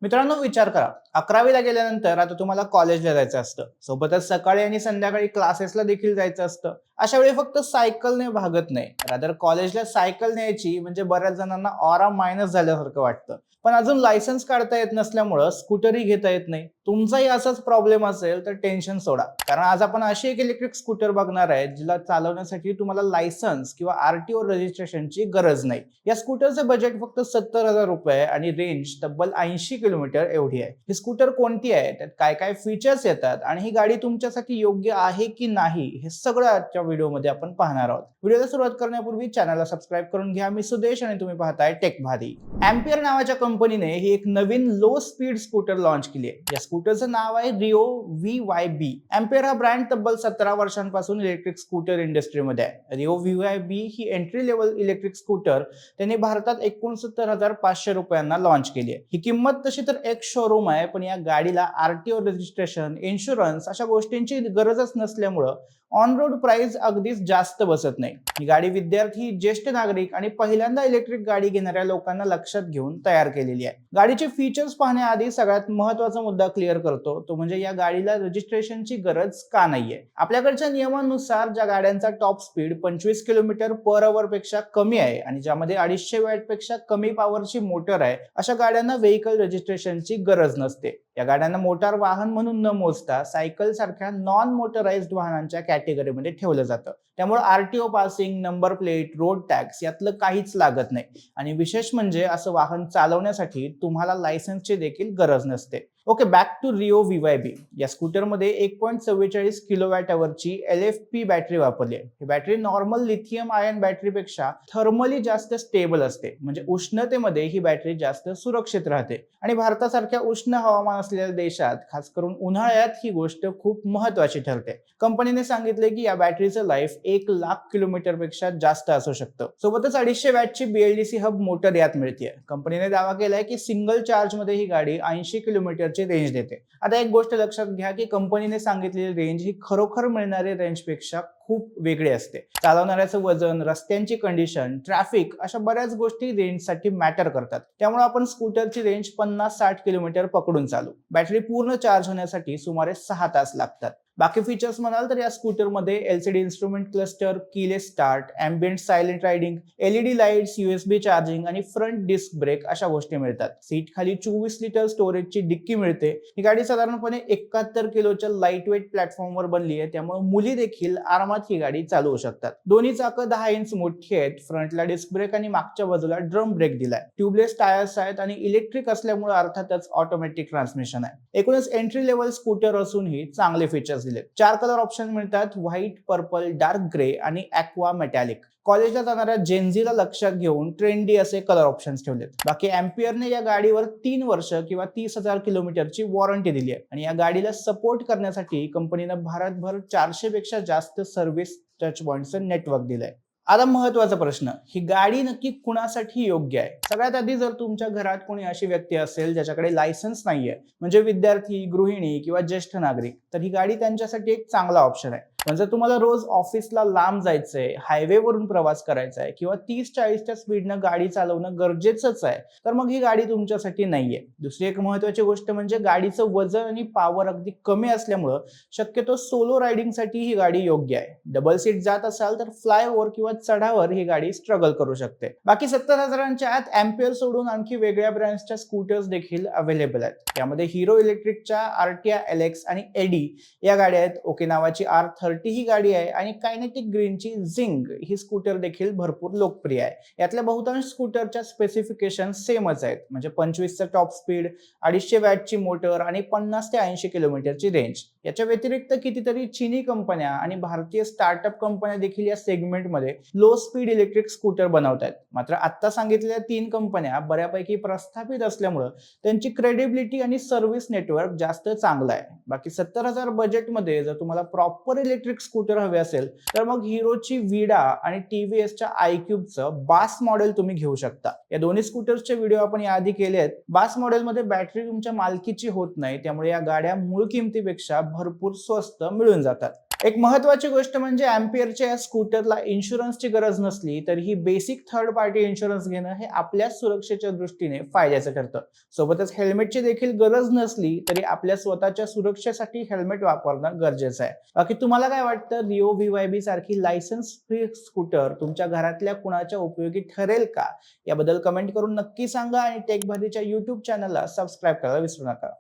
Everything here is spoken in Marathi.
मित्रांनो, विचार करा. 11वी गेल्यानंतर आता तुम्हाला कॉलेजला जायचं असतं. सोबतच सकाळी आणि संध्याकाळी क्लासेसला देखील जायचं असतं. अशा वेळी फक्त सायकलने भागत नाही. रादर कॉलेजला सायकल न्यायची म्हणजे बऱ्याच जणांना ऑरा मायनस झाल्यासारखं वाटतं. पण अजून लायसन्स काढता येत नसल्यामुळं स्कूटरही घेता येत नाही. तुमचाही असाच प्रॉब्लेम असेल तर टेन्शन सोडा. कारण आज आपण अशी एक इलेक्ट्रिक स्कूटर बघणार आहे जिला चालवण्यासाठी तुम्हाला लायसन्स किंवा आरटीओ रजिस्ट्रेशनची गरज नाही. या स्कूटरचं बजेट फक्त 70,000 रुपये आणि रेंज तब्बल 80 किलोमीटर एवढी आहे. ही स्कूटर कोणती आहे, त्यात काय काय फीचर्स येतात आणि ही गाडी तुमच्यासाठी योग्य आहे की नाही, हे सगळं आजच्या व्हिडिओमध्ये आपण पाहणार आहोत. व्हिडिओला सुरुवात करण्यापूर्वी चॅनलला सबस्क्राईब करून घ्या. मी सुदेश आणि तुम्ही पाहताय टेक भारी. एम्पियर नावाच्या कंपनीने ही एक नवीन लो स्पीड स्कूटर लॉन्च केली आहे. या स्कूटरचं नाव आहे रिओ VYB. एम्पियर हा ब्रँड तब्बल 17 वर्षांपासून इलेक्ट्रिक स्कूटर इंडस्ट्रीमध्ये आहे. रिओ VYB ही एंट्री लेवल इलेक्ट्रिक स्कूटर त्यांनी भारतात 69,500 रुपयांना लॉन्च केली आहे. ही किंमत तशी तर एक शोरूम आहे, पण या गाडीला आरटीओ रजिस्ट्रेशन, इन्शुरन्स अशा गोष्टींची गरजच नसल्यामुळं ऑन रोड प्राइस अगदीच जास्त बसत नाही. ही गाडी विद्यार्थी, ज्येष्ठ नागरिक आणि पहिल्यांदा इलेक्ट्रिक गाडी घेणाऱ्या लोकांना लक्षात घेऊन तयार केलेली आहे. गाडीचे फीचर्स पाहण्याआधी सगळ्यात महत्त्वाचा मुद्दा क्लिअर करतो, तो म्हणजे या गाडीला रजिस्ट्रेशनची गरज का नाहीये. आपल्याकडच्या नियमानुसार ज्या गाड्यांचा top speed 25 kilometre per hour पेक्षा कमी आहे आणि ज्यामध्ये 250 वॅट पेक्षा कमी पॉवरची मोटर आहे, अशा गाड्यांना व्हेइकल रजिस्ट्रेशनची गरज नसते. या गाड्यांना मोटार वाहन म्हणून न मोजता सायकल सारख्या नॉन मोटराइज्ड वाहनांच्या कॅटेगरीमध्ये ठेवलं जातं. त्यामुळे RTO passing, number plate, road tax यातलं काहीच लागत नाही. आणि विशेष म्हणजे असं वाहन चालवण्यासाठी तुम्हाला लायसन्सची देखील गरज नसते. Okay, back to Rio VYB. या स्कूटरमध्ये 1.44 किलोवॅट अवरची LFP बॅटरी वापरली आहे. ही बॅटरी नॉर्मल लिथियम आयन बॅटरीपेक्षा थर्मली जास्त स्टेबल असते, म्हणजे उष्णतेमध्ये ही बॅटरी जास्त सुरक्षित राहते. आणि भारतासारख्या उष्ण हवामान असलेल्या देशात खास करून उन्हाळ्यात ही गोष्ट खूप महत्वाची ठरते. कंपनीने सांगितले की या बॅटरीचं लाईफ 1,00,000 किलोमीटर पेक्षा जास्त असू शकतं. सोबतच 250 वॅटची BLDC हब मोटर यात मिळते. कंपनीने दावा केलाय की सिंगल चार्ज मध्ये ही गाडी 80 किलोमीटर रेंज देते. आता एक गोष्ट लक्षात घ्या की कंपनीने सांगितलेली रेंज ही खरोखर मिळणाऱ्या रेंजपेक्षा खूप वेगळी असते. चालवणाऱ्याचं वजन, रस्त्यांची कंडिशन, ट्रॅफिक अशा बऱ्याच गोष्टी रेंजसाठी मॅटर करतात. त्यामुळे आपण स्कूटरची रेंज 50-60 किलोमीटर पकडून चालू. बॅटरी पूर्ण चार्ज होण्यासाठी सुमारे 6 तास लागतात. बाकी फीचर्स म्हणाल तर या स्कूटरमध्ये LCD instrument cluster, keyless start, ambient silent riding, LED lights, USB charging आणि फ्रंट डिस्क ब्रेक अशा गोष्टी मिळतात. सीट खाली 24 लिटर स्टोरेजची डिक्की मिळते. ही गाडी साधारणपणे 71 किलोच्या लाईट वेट प्लॅटफॉर्मवर बनली आहे, त्यामुळे मुली देखील आरामात ही गाडी चालवू शकतात. दोन्ही चाकं 10 इंच मोठी आहेत. फ्रंटला डिस्क ब्रेक आणि मागच्या बाजूला ड्रम ब्रेक दिलाय. ट्यूबलेस टायर्स आहेत आणि इलेक्ट्रिक असल्यामुळे अर्थातच ऑटोमॅटिक ट्रान्समिशन आहे. एकूणच एंट्री लेवल स्कूटर असूनही चांगले फीचर्स दिले. 4 कलर ऑप्शन मिळतात: व्हाईट, पर्पल, डार्क ग्रे आणि ॲक्वा मेटॅलिक. कॉलेजला जाणाऱ्या जेनझीला लक्षात घेऊन ट्रेंडी असे कलर ऑप्शन्स ठेवलेत. बाकी एम्पियरने या गाडीवर 3 वर्ष किंवा 30,000 किलोमीटरची वॉरंटी दिली आहे. आणि या गाडीला सपोर्ट करण्यासाठी कंपनीनं भारतभर 400 पेक्षा जास्त सर्व्हिस टच पॉइंटचं नेटवर्क दिलंय. आता महत्वाचा प्रश्न, ही गाडी नक्की कुणासाठी योग्य आहे? सगळ्यात आधी जर तुमच्या घरात कोणी अशी व्यक्ती असेल ज्याच्याकडे लायसन्स नाहीये, म्हणजे विद्यार्थी, गृहिणी किंवा ज्येष्ठ नागरिक, तर ही गाडी त्यांच्यासाठी एक चांगला ऑप्शन आहे. पण जर तुम्हाला रोज ऑफिसला लांब जायचंय, हायवेवरून प्रवास करायचा आहे किंवा 30-40च्या स्पीडनं गाडी चालवणं गरजेचंच आहे, तर मग ही गाडी तुमच्यासाठी नाहीये. दुसरी एक महत्वाची गोष्ट म्हणजे गाडीचं वजन आणि पॉवर अगदी कमी असल्यामुळं शक्यतो सोलो रायडिंगसाठी ही गाडी योग्य आहे. डबल सीट जात असाल तर फ्लायओव्हर किंवा चढावर ही गाडी स्ट्रगल करू शकते. बाकी 70,000च्या आत एम्पियर सोडून आणखी वेगळ्या ब्रँड्सच्या स्कूटर्स देखील अवेलेबल आहेत. त्यामध्ये हिरो इलेक्ट्रिकच्या आर्टिया LX आणि एडी या गाड्या आहेत. ओके नावाची R30 ही गाडी आहे आणि कायनेटिक ग्रीनची झिंग ही स्कूटर देखील भरपूर लोकप्रिय आहे. यातल्या बहुतांश स्कूटरच्या स्पेसिफिकेशन सेमच आहेत, म्हणजे 25चं टॉप स्पीड, 250 वॅटची मोटर आणि 50 ते 80 किलोमीटरची रेंज. याच्या व्यतिरिक्त कितीतरी चीनी कंपन्या आणि भारतीय स्टार्टअप कंपन्या देखील या सेगमेंटमध्ये लो स्पीड इलेक्ट्रिक स्कूटर बनवत आहेत. मात्र आता सांगितलेल्या 3 कंपन्या बऱ्यापैकी प्रस्थापित असल्यामुळे त्यांची क्रेडिबिलिटी आणि सर्व्हिस नेटवर्क जास्त चांगलं आहे. बाकी 70,000 बजेटमध्ये जर तुम्हाला प्रॉपर इलेक्ट्रिक स्कूटर हवे असेल तर मग हिरोची विडा आणि TVSच्या iQube बास मॉडेल तुम्ही घेऊ शकता. या दोन्ही स्कूटर्सचे व्हिडिओ आपण याआधी केले आहेत. बास मॉडेलमध्ये बॅटरी तुमच्या मालकीची होत नाही, त्यामुळे या गाड्या मूळ किमतीपेक्षा भरपूर स्वस्त मिळून जातात. एक महत्त्वाची गोष्ट म्हणजे अँपिअरच्या या स्कूटरला इन्शुरन्सची गरज नसली तरीही बेसिक थर्ड पार्टी इन्शुरन्स घेणं हे आपल्या सुरक्षेच्या दृष्टीने फायद्याचं ठरतं. सोबतच हेल्मेटची देखील गरज नसली तरी आपल्या स्वतःच्या सुरक्षेसाठी हेल्मेट वापरणं गरजेचं आहे. बाकी तुम्हाला काय वाटतं, रिओ व्हीवायबी सारखी लायसन्स फ्री स्कूटर तुमच्या घरातल्या कुणाच्या उपयोगी ठरेल का? याबद्दल कमेंट करून नक्की सांगा आणि टेक भारीच्या YouTube चॅनलला सबस्क्राईब करायला विसरू नका.